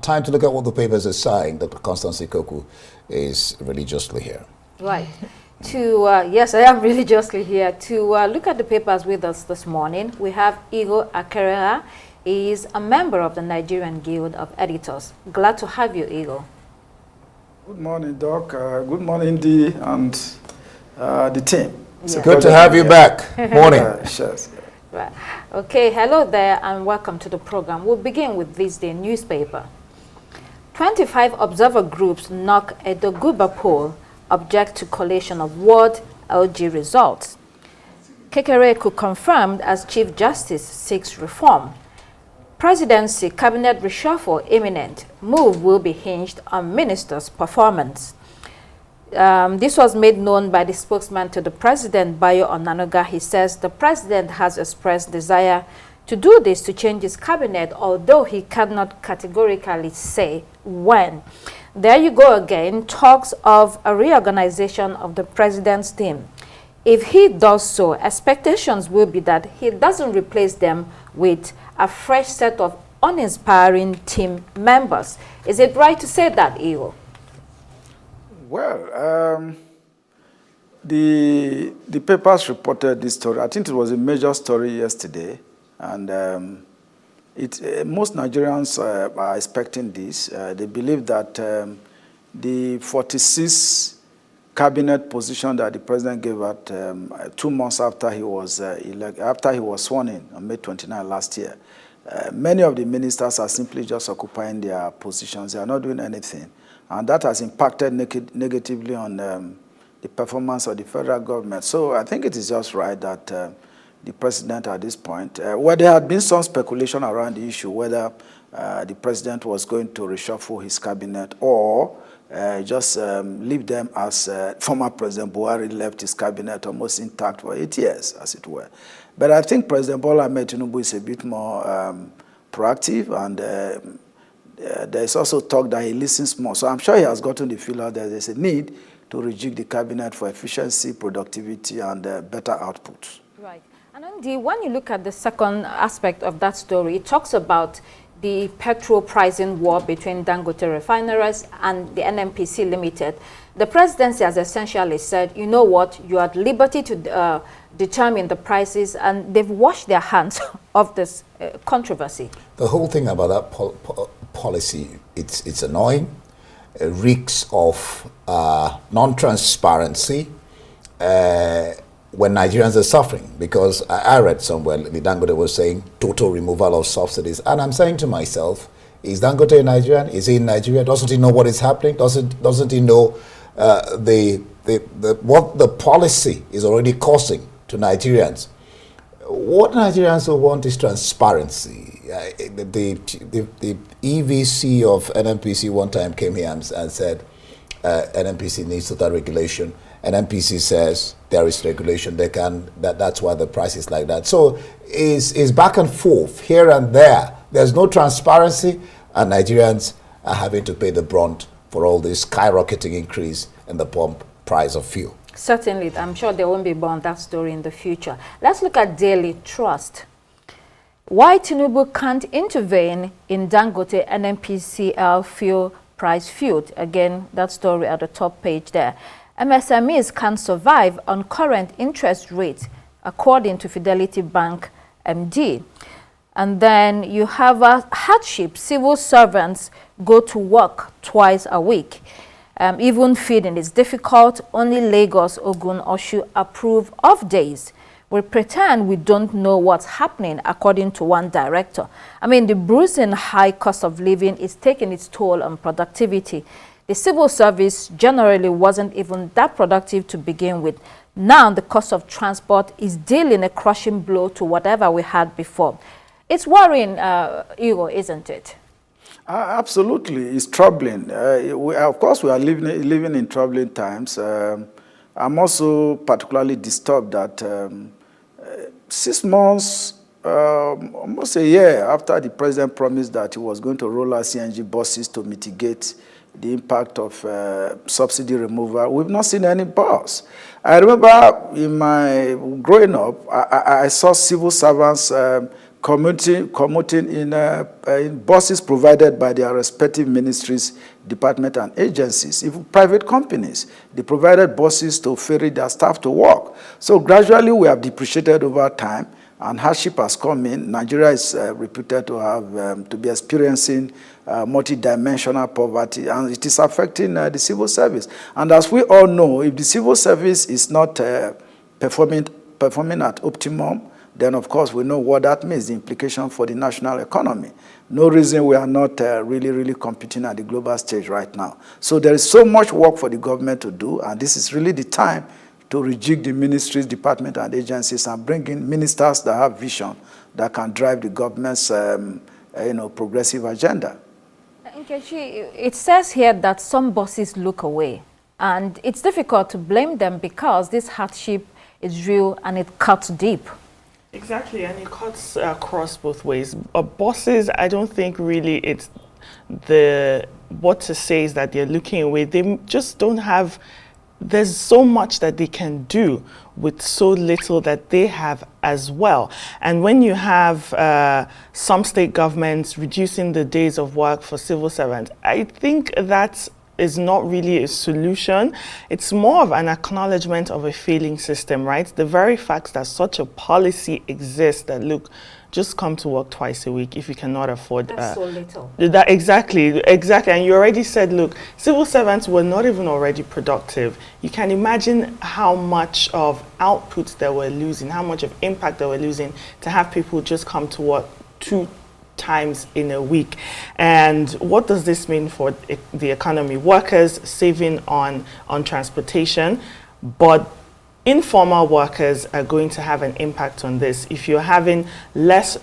time to look at what the papers are saying. Dr. Constance Ikoku is religiously here. Right. Yes, I am religiously here to look at the papers with us this morning. We have Kekere-Ekun. He is a member of the Nigerian Guild of Editors. Glad to have you, Igor. Good morning, Doc. Good morning, Dee, and the team. Yeah. Good to have you back. Morning. Sure. Right. Okay, hello there and welcome to the program. We'll begin with this day newspaper. 25 observer groups knock at the Guba poll, object to collation of ward LG results. Kekere-Ekun confirmed as Chief Justice seeks reform. Presidency cabinet reshuffle imminent. Move will be hinged on minister's performance. This was made known by the spokesman to the president, Bayo Onanuga. He says the president has expressed desire to do this to change his cabinet, although he cannot categorically say when. There you go again, talks of a reorganization of the president's team. If he does so, expectations will be that he doesn't replace them with a fresh set of uninspiring team members. Is it right to say that, Iyo? Well, the papers reported this story. I think it was a major story yesterday, and most Nigerians are expecting this. They believe that the 46 cabinet position that the president gave out 2 months after he was sworn in on May 29 last year, many of the ministers are simply just occupying their positions. They are not doing anything. And that has impacted negatively on the performance of the federal government. So I think it is just right that the president at this point, where there had been some speculation around the issue, whether the president was going to reshuffle his cabinet or just leave them as former President Buhari left his cabinet almost intact for 8 years, as it were. But I think President Bola Ahmed Tinubu is a bit more proactive, and there is also talk that he listens more. So I'm sure he has gotten the feel out that there's a need to rejig the cabinet for efficiency, productivity, and better output. Right. And indeed, when you look at the second aspect of that story, it talks about the petrol pricing war between Dangote refineries and the NNPC Limited. The presidency has essentially said, you know what, you are at liberty to determine the prices, and they've washed their hands of this controversy. The whole thing about that policy, it's annoying. It reeks of non-transparency when Nigerians are suffering, because I read somewhere the Dangote was saying total removal of subsidies, and I'm saying to myself, is Dangote a Nigerian? Is he in Nigeria? Doesn't he know what is happening? Doesn't he know what the policy is already costing to Nigerians? What Nigerians will want is transparency. The EVC of NNPC one time came here and said NNPC needs total regulation. NNPC says there is regulation. That's why the price is like that. So it's back and forth here and there. There's no transparency, and Nigerians are having to pay the brunt for all this skyrocketing increase in the pump price of fuel. Certainly, I'm sure there won't be more on that story in the future. Let's look at Daily Trust. Why Tinubu can't intervene in Dangote NNPCL fuel price feud. Again, that story at the top page there. MSMEs can survive on current interest rates, according to Fidelity Bank MD. And then you have a hardship. Civil servants go to work twice a week. Even feeding is difficult. Only Lagos, Ogun, Oshu approve of days. We pretend we don't know what's happening, according to one director. I mean, the bruising high cost of living is taking its toll on productivity. The civil service generally wasn't even that productive to begin with. Now the cost of transport is dealing a crushing blow to whatever we had before. It's worrying, Igor, isn't it? Absolutely, it's troubling. Of course, we are living in troubling times. I'm also particularly disturbed that 6 months, almost a year after the president promised that he was going to roll out CNG buses to mitigate the impact of subsidy removal, we've not seen any bus. I remember in my growing up, I saw civil servants commuting in buses provided by their respective ministries, departments, and agencies. Even private companies, they provided buses to ferry their staff to work. So gradually we have depreciated over time, and hardship has come in. Nigeria is reputed to have to be experiencing multidimensional poverty, and it is affecting the civil service. And as we all know, if the civil service is not performing at optimum, then of course we know what that means, the implication for the national economy. No reason we are not really competing at the global stage right now. So there is so much work for the government to do, and this is really the time to rejig the ministries, departments, and agencies and bring in ministers that have vision that can drive the government's progressive agenda. Nkechi, it says here that some bosses look away, and it's difficult to blame them because this hardship is real and it cuts deep. Exactly, and it cuts across both ways. Bosses, I don't think really it's what to say is that they're looking away. They just don't have, there's so much that they can do with so little that they have as well. And when you have some state governments reducing the days of work for civil servants, I think that's is not really a solution. It's more of an acknowledgement of a failing system, right? The very fact that such a policy exists that, look, just come to work twice a week if you cannot afford. That's so little. That exactly. And you already said, look, civil servants were not even already productive. You can imagine how much of output they were losing, how much of impact they were losing to have people just come to work 2 times in a week. And what does this mean for the economy? Workers saving on transportation, but informal workers are going to have an impact on this. If you're having less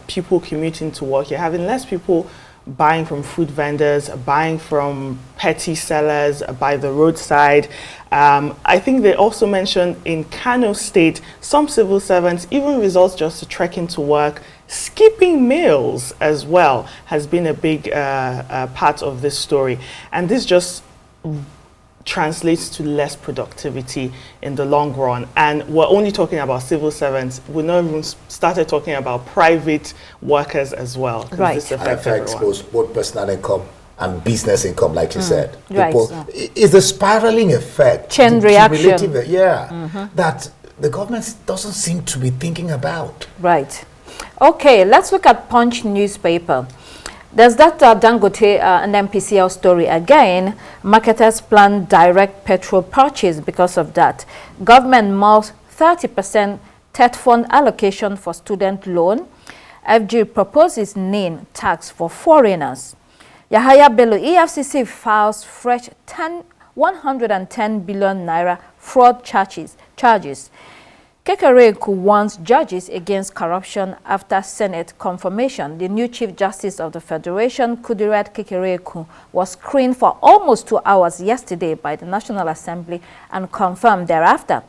people commuting to work, you're having less people buying from food vendors, buying from petty sellers by the roadside. I think they also mentioned in Kano State, some civil servants even resort just to trekking to work. Skipping meals as well has been a big part of this story. And this just translates to less productivity in the long run. And we're only talking about civil servants. We're not even started talking about private workers as well. Right. This affects both personal income and business income, like you said. Right. It's the spiraling effect. Chain reaction. That the government doesn't seem to be thinking about. Right. Okay, let's look at Punch newspaper. There's that Dangote and MPCL story again. Marketers plan direct petrol purchase because of that. Government mulls 30% TET fund allocation for student loan. FG proposes NIN tax for foreigners. Yahaya Bello, EFCC files fresh 110 billion naira fraud charges. Kekere-Ekun warns judges against corruption after Senate confirmation. The new Chief Justice of the Federation, Kudirat Kekere-Ekun, was screened for almost 2 hours yesterday by the National Assembly and confirmed thereafter.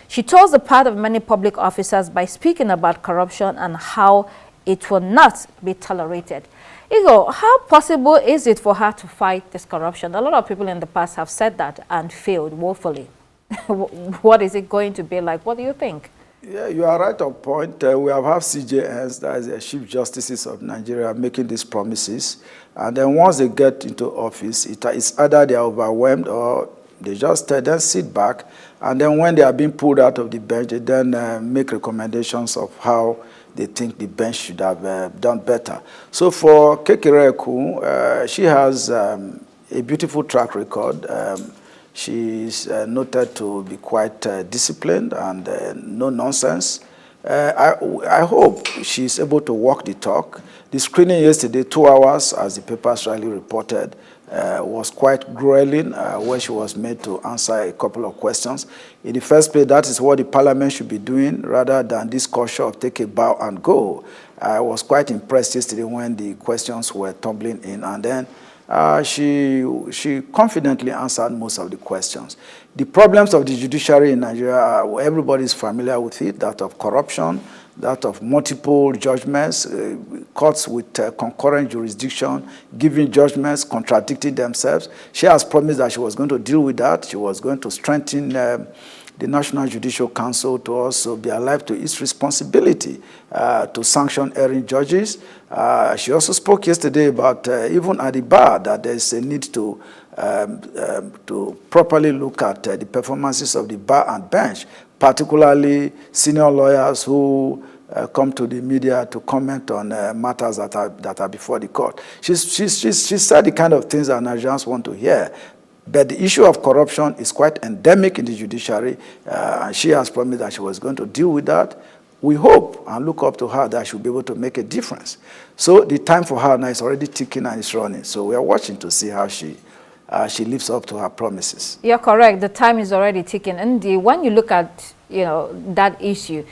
She told the part of many public officers by speaking about corruption and how it will not be tolerated. Igor, how possible is it for her to fight this corruption? A lot of people in the past have said that and failed woefully. What is it going to be like? What do you think? Yeah, you are right on point. We have had CJNs, that is the Chief Justices of Nigeria, making these promises. And then once they get into office, it's either they are overwhelmed or they just then sit back. And then when they are being pulled out of the bench, they then make recommendations of how they think the bench should have done better. So for Kekere-Ekun, she has a beautiful track record. She's noted to be quite disciplined and no nonsense. I hope she's able to walk the talk. The screening yesterday, 2 hours, as the papers rightly reported, was quite grueling when she was made to answer a couple of questions. In the first place, that is what the parliament should be doing rather than this culture of take a bow and go. I was quite impressed yesterday when the questions were tumbling in, and then she confidently answered most of the questions. The problems of the judiciary in Nigeria, everybody is familiar with it, that of corruption, that of multiple judgments, courts with concurrent jurisdiction, giving judgments, contradicting themselves. She has promised that she was going to deal with that. She was going to strengthen the National Judicial Council to also be alive to its responsibility to sanction erring judges. She also spoke yesterday about, even at the bar, that there is a need to properly look at the performances of the bar and bench, particularly senior lawyers who come to the media to comment on matters that are before the court. She said the kind of things that Nigerians want to hear. But the issue of corruption is quite endemic in the judiciary, and she has promised that she was going to deal with that. We hope and look up to her that she'll be able to make a difference. So the time for her now is already ticking and it's running. So we are watching to see how she lives up to her promises. You're correct. The time is already ticking. And when you look at that issue,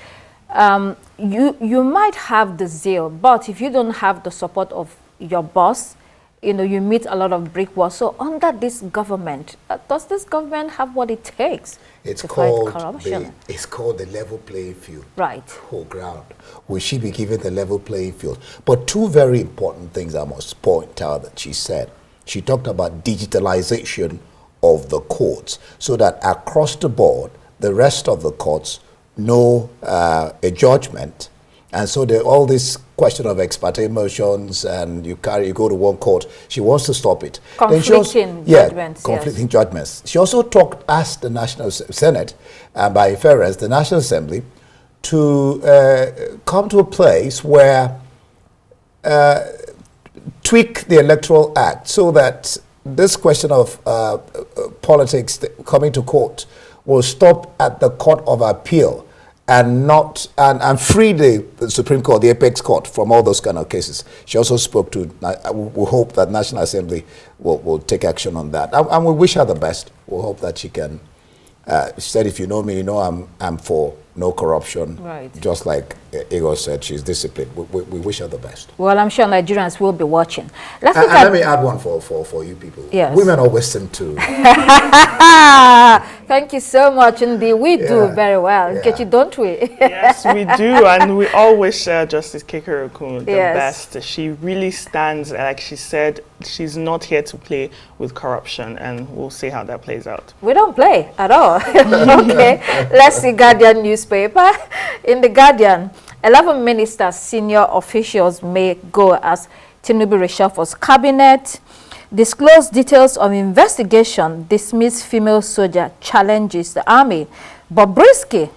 you might have the zeal, but if you don't have the support of your boss, you meet a lot of brick walls. So under this government, does this government have what it takes to fight corruption? It's called the level playing field. Right. Whole ground. Will she be given the level playing field? But two very important things I must point out that she said. She talked about digitalization of the courts so that across the board, the rest of the courts know a judgment. And so all this question of ex parte motions and you go to one court, she wants to stop it. Conflicting judgments. Conflicting judgments. She also asked the National Senate, and by inference, the National Assembly, to come to a place where tweak the Electoral Act so that this question of politics coming to court will stop at the Court of Appeal and free the Supreme Court, the apex court, from all those kind of cases. She also spoke to, we hope that National Assembly will take action on that. And we wish her the best. We hope that she can, she said, if you know me, you know I'm for no corruption. Right. Just like Igor said, she's disciplined. We wish her the best. Well, I'm sure Nigerians will be watching. Let me add one for you people. Yes. Women always seem to. Thank you so much. Indeed, we do very well. Nkechi, don't we? Yes, we do. And we all wish Justice Kekere-Ekun the best. She really stands, like she said, she's not here to play with corruption. And we'll see how that plays out. We don't play at all. Okay, let's see Guardian newspaper. In the Guardian, 11 ministers, senior officials may go as Tinubu reshuffles cabinet. Disclose details of investigation. Dismiss female soldier challenges the army. Bobrisky,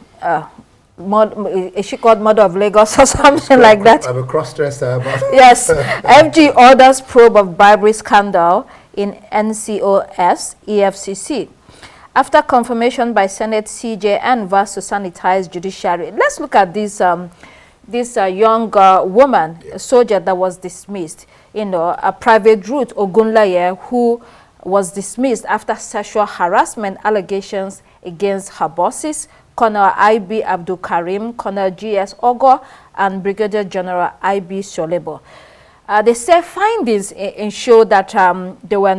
is she called Mother of Lagos or something like that? I'm a cross-dresser. Yes. FG orders probe of bribery scandal in NCOS, EFCC. After confirmation by Senate, CJN vows to sanitize judiciary. Let's look at this young woman, a soldier that was dismissed. A private route, Ogunlaye, who was dismissed after sexual harassment allegations against her bosses, Colonel I.B. Abdul Karim, Colonel G.S. Ogo, and Brigadier General I.B. Solebo. They say findings show that they were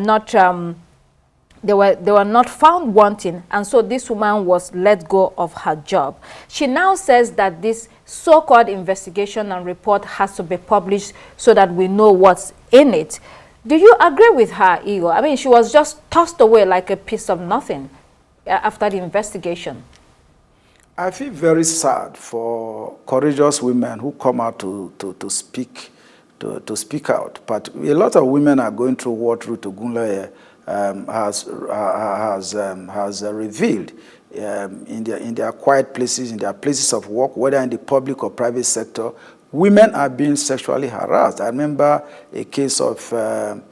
not found wanting, and so this woman was let go of her job. She now says that this so-called investigation and report has to be published so that we know what's in it. Do you agree with her, Igor? I mean, she was just tossed away like a piece of nothing after the investigation. I feel very sad for courageous women who come out to speak out. But a lot of women are going through what Ruth Ogunlaye has revealed in their quiet places, in their places of work, whether in the public or private sector. Women are being sexually harassed. I remember a case of a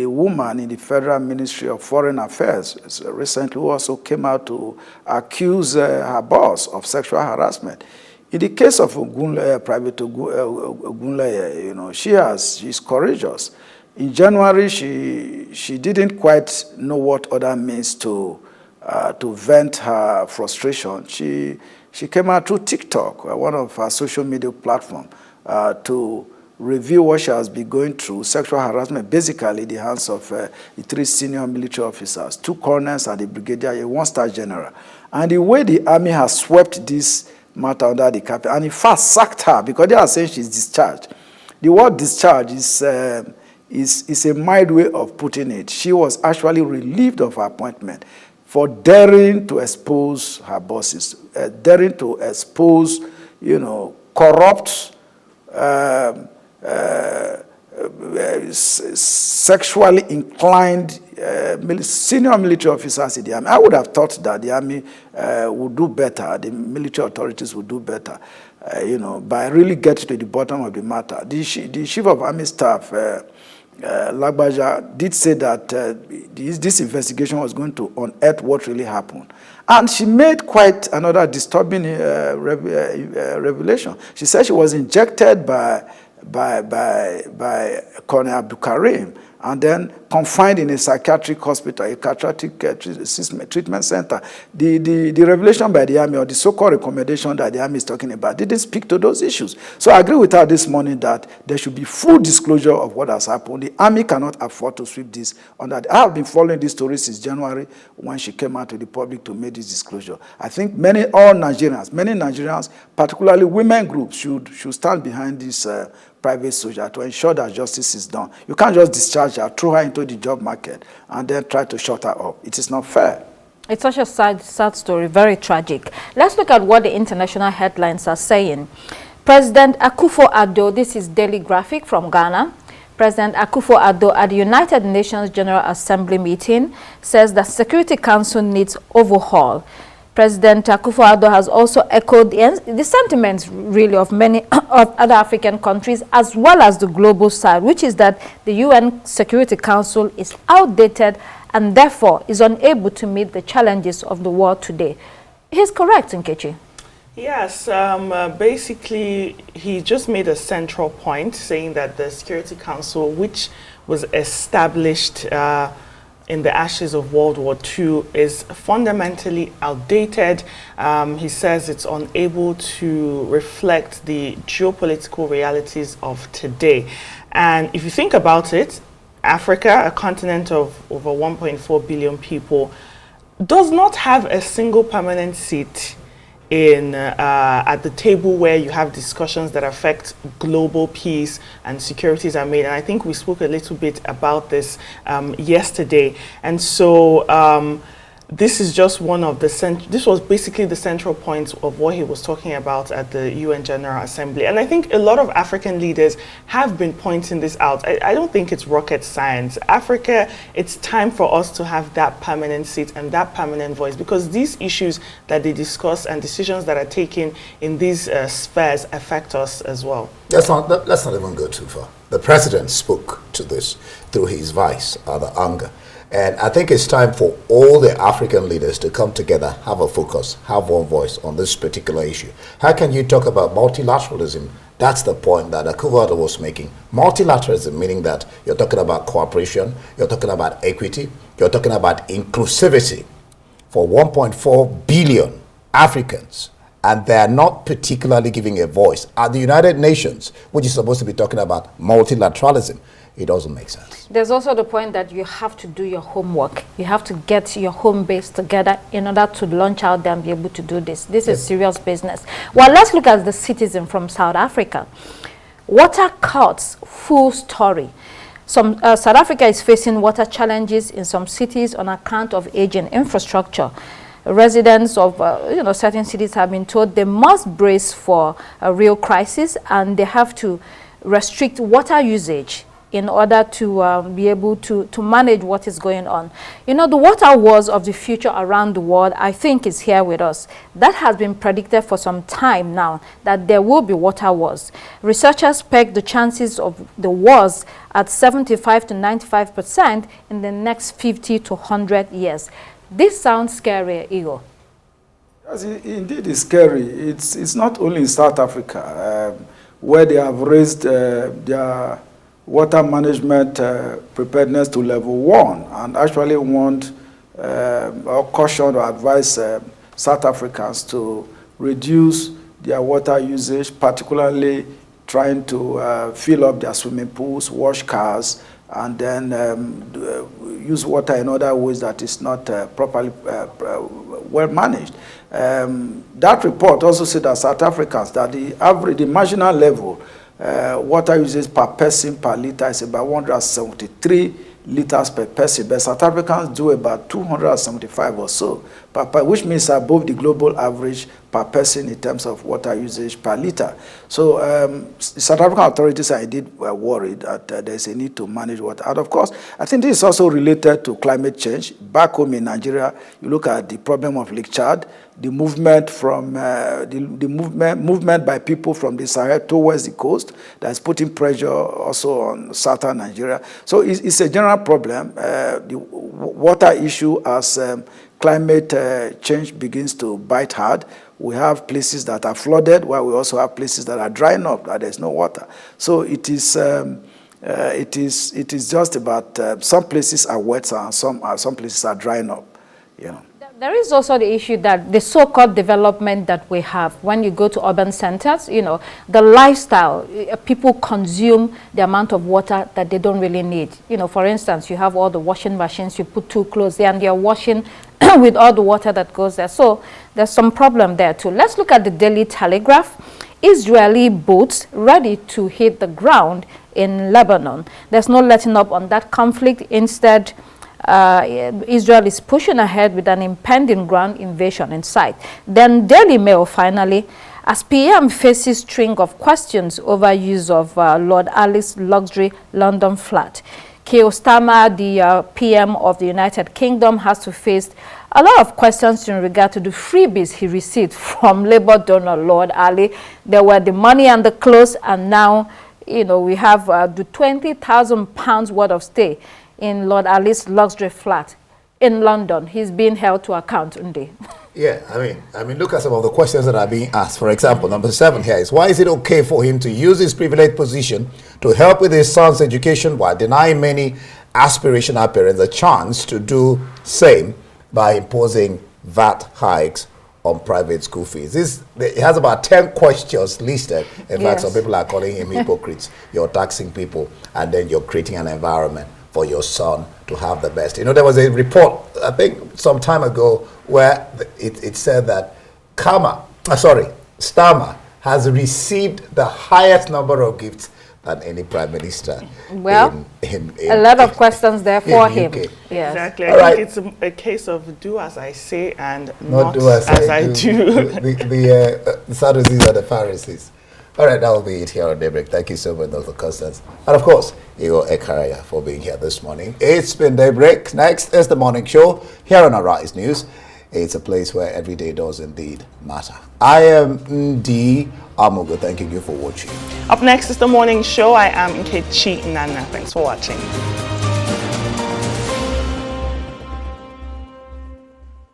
woman in the Federal Ministry of Foreign Affairs recently who also came out to accuse her boss of sexual harassment. In the case of Private Ogunlaye, she's courageous. In January, she didn't quite know what other means to vent her frustration. She came out through TikTok, one of her social media platforms, to review what she has been going through, sexual harassment, basically in the hands of the 3 senior military officers, 2 colonels and a brigadier, a 1-star general. And the way the army has swept this matter under the carpet, and in fact sacked her because they are saying she's discharged. The word discharge is a mild way of putting it. She was actually relieved of her appointment. for daring to expose her bosses, daring to expose, corrupt, sexually inclined senior military officers in the army. I would have thought that the army would do better, the military authorities would do better, by really getting to the bottom of the matter. The chief of army staff, Lagbaja, did say that this investigation was going to unearth what really happened. And she made quite another disturbing revelation. She said she was injected by Colonel Abdul Karim and then confined in a psychiatric hospital, a psychiatric treatment center. The revelation by the army, or the so-called recommendation that the army is talking about, didn't speak to those issues. So I agree with her this morning that there should be full disclosure of what has happened. The army cannot afford to sweep this under. I have been following this story since January when she came out to the public to make this disclosure. I think many Nigerians, particularly women groups, should stand behind this private soldier to ensure that justice is done. You can't just discharge her, throw her into the job market, and then try to shut her up. It is not fair. It's such a sad story, very tragic. Let's look at what the international headlines are saying. President Akufo-Addo, this is Daily Graphic from Ghana. President Akufo-Addo at the United Nations General Assembly meeting says that Security Council needs overhaul. President Akufo-Addo has also echoed the sentiments, really, of many of other African countries, as well as the global side, which is that the UN Security Council is outdated and therefore is unable to meet the challenges of the world today. He's correct, Nkechi. Yes, basically, he just made a central point, saying that the Security Council, which was established in the ashes of World War II, is fundamentally outdated. He says it's unable to reflect the geopolitical realities of today. And if you think about it, Africa, a continent of over 1.4 billion people, does not have a single permanent seat in at the table where you have discussions that affect global peace and securities are made. And I think we spoke a little bit about this yesterday. And so this is just one of the this was basically the central point of what he was talking about at the UN General Assembly. And I think a lot of African leaders have been pointing this out. I don't think it's rocket science. Africa, it's time for us to have that permanent seat and that permanent voice, because these issues that they discuss and decisions that are taken in these spheres affect us as well. Let's not even go too far. The president spoke to this through his vice, the anger. And I think it's time for all the African leaders to come together, have a focus, have one voice on this particular issue. How can you talk about multilateralism? That's the point that Akufo-Addo was making. Multilateralism, meaning that you're talking about cooperation, you're talking about equity, you're talking about inclusivity for 1.4 billion Africans. And they're not particularly giving a voice at the United Nations, which is supposed to be talking about multilateralism. It doesn't make sense. There's also the point that you have to do your homework. You have to get your home base together in order to launch out there and be able to do this. This is serious business. Well, let's look at the citizen from South Africa. Water cuts, full story. South Africa is facing water challenges in some cities on account of aging infrastructure. Residents of certain cities have been told they must brace for a real crisis, and they have to restrict water usage in order to be able to manage what is going on. The water wars of the future around the world, I think, is here with us. That has been predicted for some time now, that there will be water wars. Researchers peg the chances of the wars at 75 to 95% in the next 50 to 100 years. This sounds scary, Igor. Yes, indeed, it's scary. It's not only in South Africa where they have raised their water management preparedness to level 1, and actually want or caution or advise South Africans to reduce their water usage, particularly trying to fill up their swimming pools, wash cars, and then use water in other ways that is not properly well managed. That report also said that South Africans, that the marginal level water usage per person per liter is about 173 liters per person, but South Africans do about 275 or so, which means above the global average per person in terms of water usage per liter. So South African authorities are indeed worried that there's a need to manage water. And of course, I think this is also related to climate change. Back home in Nigeria, you look at the problem of Lake Chad, the movement from movement by people from the Sahel towards the coast that's putting pressure also on southern Nigeria. So it's a general problem. The water issue as climate change begins to bite hard. We have places that are flooded, while we also have places that are drying up, that there's no water. So it is just about some places are wet and some places are drying up. You know. There is also the issue that the so-called development that we have, when you go to urban centers, you know, the lifestyle, people consume the amount of water that they don't really need. You know, for instance, you have all the washing machines, you put 2 clothes there and you're washing with all the water that goes there. So there's some problem there too. Let's look at the Daily Telegraph. Israeli boats ready to hit the ground in Lebanon. There's no letting up on that conflict. Instead, Israel is pushing ahead with an impending ground invasion in sight. Then Daily Mail finally, as PM faces string of questions over use of Lord Ali's luxury London flat. Keir Starmer, the PM of the United Kingdom, has to face a lot of questions in regard to the freebies he received from Labour donor Lord Ali. There were the money and the clothes, and now, you know, we have the £20,000 worth of stay in Lord Ali's luxury flat in London. He's being held to account today. Yeah, I mean, look at some of the questions that are being asked. For example, number 7 here is, why is it okay for him to use his privileged position to help with his son's education while denying many aspirational parents a chance to do same by imposing VAT hikes on private school fees? It has about 10 questions listed. In fact, some people are calling him hypocrites. You're taxing people, and then you're creating an environment for your son to have the best. You know, there was a report, I think, some time ago, where it said that Starmer has received the highest number of gifts than any prime minister. Well, a lot of questions there for him. UK. Yes. Exactly. I think it's a case of do as I say and not do as I do. The Sadducees are the Pharisees. All right, that will be it here on Daybreak. Thank you so much, Dr. Constance. And of course, Kekere-Ekun for being here this morning. It's been Daybreak. Next is the morning show here on Arise News. It's a place where every day does indeed matter. I am Ndi Amugo. Thanking you for watching. Up next is the morning show. I am Nkechi Nana. Thanks for watching.